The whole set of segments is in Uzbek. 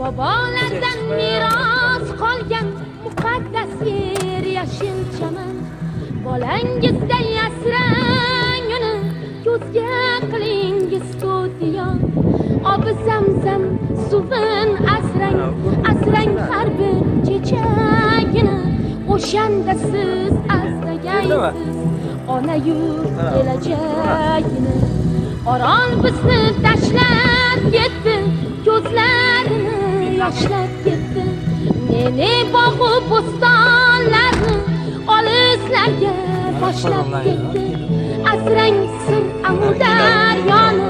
Bobolardan meros qolgan muqaddas yer yashil chaman. Bolangizday asrang uni, ko'zga qilingiz to'tiyo. Obi zamzam suvin asrang, asrang har bir chechagini. O'shanda siz asragaysiz ona yurt kelajagini. Orol bizni tashlab ketdi, ko'zlarini yoshlab ketdi. Ne bog'u bo'stonlarni olislarga boshlab ketdi. Asrang sir Amudaryoni,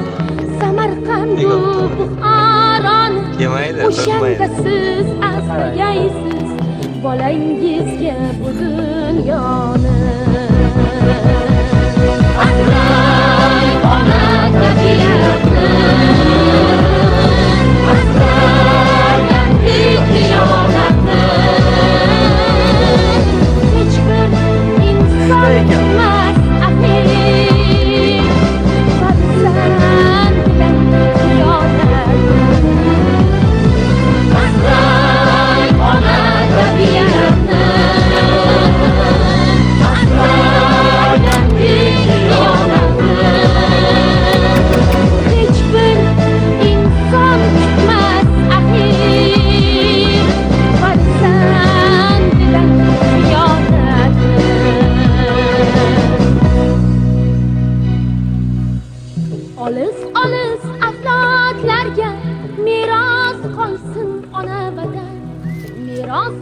Samarqandu Buxoroni. O'shanda siz asragaysiz bolangizga bu dunyoni. Asrang ona tabiatni, asrang hikayatni. Hech bir inson emas axir, farzand bilan xiyonat. Asrang ona tabiatni, asrang hikayatni. Hech bir inson tutmas axir, farzand bilan xiyonatni. Olis avlodlarga meros qolsin ona vatan, meros